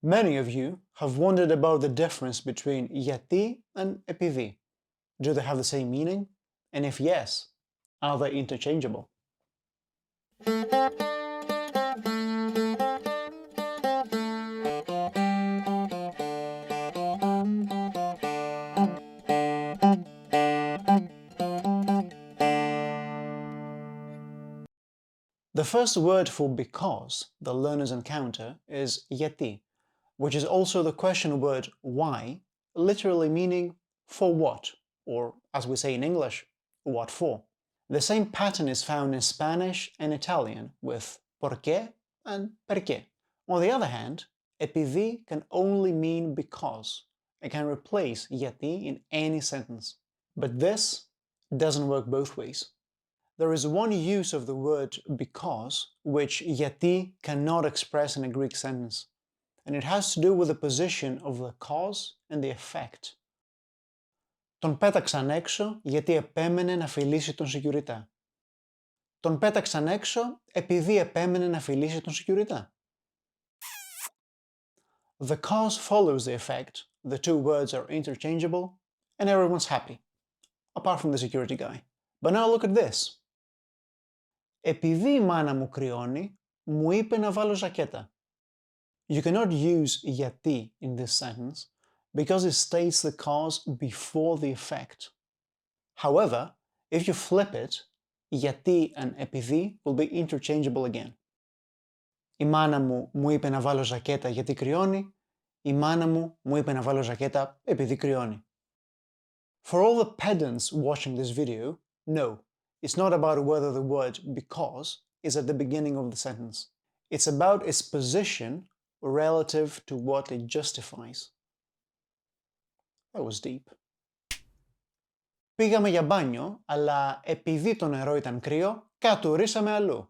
Many of you have wondered about the difference between γιατί and επειδή. Do they have the same meaning? And if yes, are they interchangeable? The first word for because the learners encounter is γιατί, which is also the question word why, literally meaning for what, or as we say in English, what for. The same pattern is found in Spanish and Italian with por qué and perché. On the other hand, επειδή can only mean because. It can replace γιατί in any sentence. But this doesn't work both ways. There is one use of the word because which γιατί cannot express in a Greek sentence, and it has to do with the position of the cause and the effect. Τον πέταξαν έξω γιατί επέμενε να φιλήσει τον σεκιουριτά. Τον πέταξαν έξω επειδή επέμενε να φιλήσει τον σεκιουριτά. The cause follows the effect, the two words are interchangeable, and everyone's happy, apart from the security guy. But now look at this. Επειδή η μάνα μου κρυώνει, μου είπε να βάλω ζακέτα. You cannot use γιατί in this sentence because it states the cause before the effect. However, if you flip it, γιατί and επειδή will be interchangeable again. Η μάνα μου είπε να βάλω ζακέτα γιατί κρυώνει. Η μάνα μου είπε να βάλω ζακέτα επειδή κρυώνει. For all the pedants watching this video, no, it's not about whether the word because is at the beginning of the sentence. It's about its position relative to what it justifies. That was deep. Πήγαμε για μπάνιο, αλλά επειδή το νερό ήταν κρύο, κατουρίσαμε αλλού.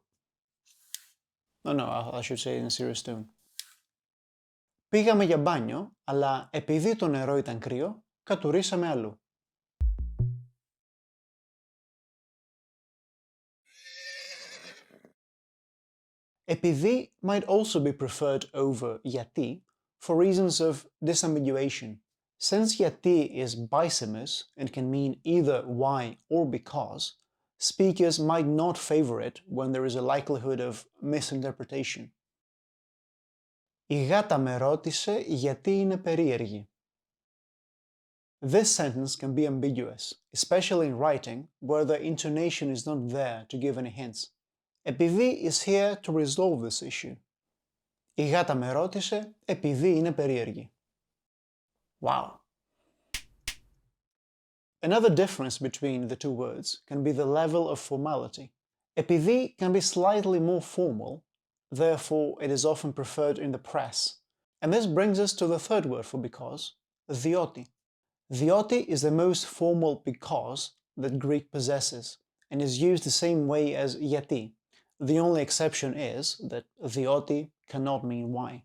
No, I should say it in a serious tone. Πήγαμε για μπάνιο, αλλά επειδή το νερό ήταν κρύο, κατουρίσαμε αλλού. Επειδή might also be preferred over γιατί for reasons of disambiguation. Since γιατί is bisemous and can mean either why or because, speakers might not favor it when there is a likelihood of misinterpretation. Η γάτα με ρώτησε γιατί είναι περίεργη. This sentence can be ambiguous, especially in writing where the intonation is not there to give any hints. Επειδή is here to resolve this issue. Η γάτα με ρώτησε επειδή είναι περίεργη. Wow. Another difference between the two words can be the level of formality. Επειδή can be slightly more formal, therefore it is often preferred in the press. And this brings us to the third word for because, διότι. Διότι is the most formal because that Greek possesses and is used the same way as γιατί. The only exception is that διότι cannot mean why.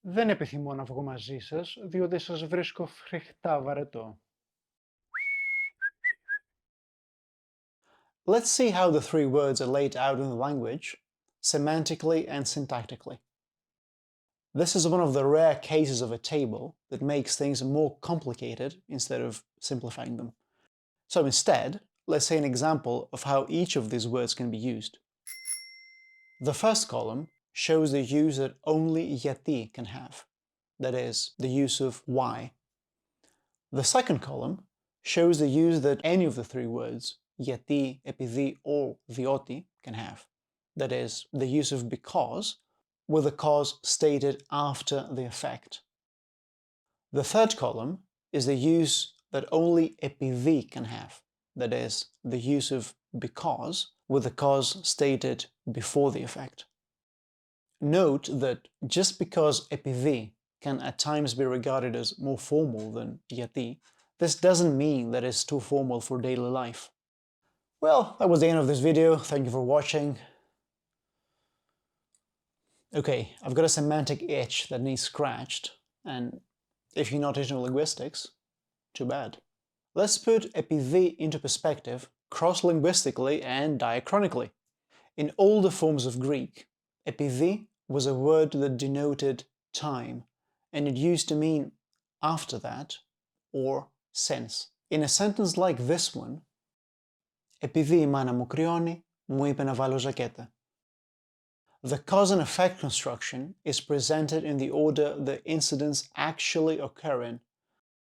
Δεν επιθυμώ να βγω μαζί σας, διότι σας βρίσκω φρικτά βαρετό. Let's see how the three words are laid out in the language, semantically and syntactically. This is one of the rare cases of a table that makes things more complicated instead of simplifying them. So instead, let's say an example of how each of these words can be used. The first column shows the use that only γιατί can have, that is, the use of why. The second column shows the use that any of the three words, γιατί, επειδή, or διότι, can have, that is, the use of because, with the cause stated after the effect. The third column is the use that only επειδή can have, that is, the use of because, with the cause stated before the effect. Note that just because επειδή can at times be regarded as more formal than γιατί, this doesn't mean that it's too formal for daily life. Well, that was the end of this video. Thank you for watching. Okay, I've got a semantic itch that needs scratched, and if you're not into linguistics, too bad. Let's put επειδή into perspective cross-linguistically and diachronically. In older forms of Greek, επειδή was a word that denoted time, and it used to mean after that or since. In a sentence like this one, επειδή η μάνα μου κρυώνει, μου είπε να βάλω ζακέτα. The cause and effect construction is presented in the order the incidents actually occur in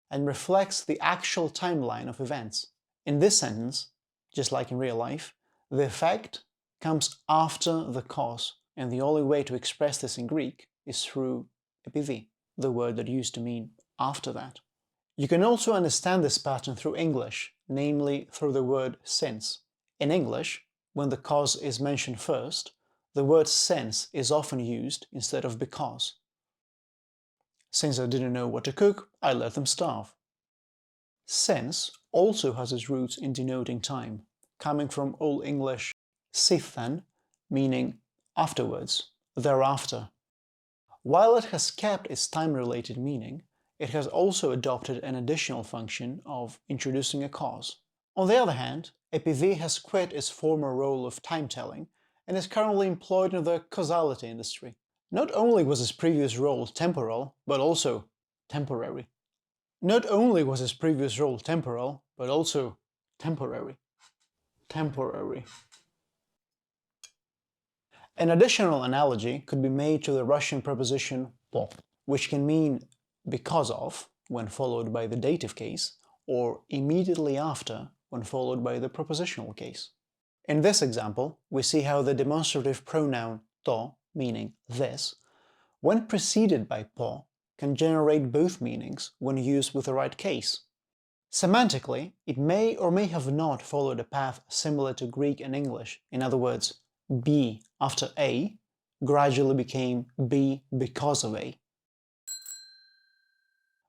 and reflects the actual timeline of events. In this sentence, just like in real life, the effect comes after the cause, and the only way to express this in Greek is through επειδή, the word that used to mean after that. You can also understand this pattern through English, namely through the word since. In English, when the cause is mentioned first, the word since is often used instead of because. Since I didn't know what to cook, I let them starve. Since also has its roots in denoting time, coming from Old English sithen, meaning afterwards, thereafter. While it has kept its time-related meaning, it has also adopted an additional function of introducing a cause. On the other hand, επειδή has quit its former role of time-telling and is currently employed in the causality industry. Not only was his previous role temporal, but also temporary. Not only was his previous role temporal, but also temporary. Temporary. An additional analogy could be made to the Russian preposition po, which can mean because of, when followed by the dative case, or immediately after, when followed by the prepositional case. In this example, we see how the demonstrative pronoun to, meaning this, when preceded by po, can generate both meanings when used with the right case. Semantically, it may or may have not followed a path similar to Greek and English. In other words, be after a gradually became be because of a.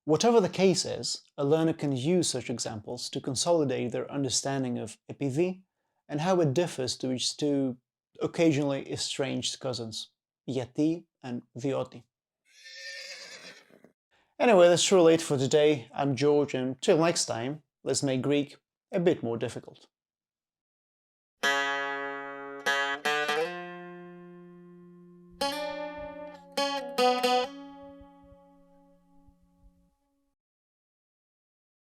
Whatever the case is, a learner can use such examples to consolidate their understanding of επειδή and how it differs to its two occasionally estranged cousins, γιατί and διότι. Anyway, that's really it for today. I'm George, and till next time, let's make Greek a bit more difficult.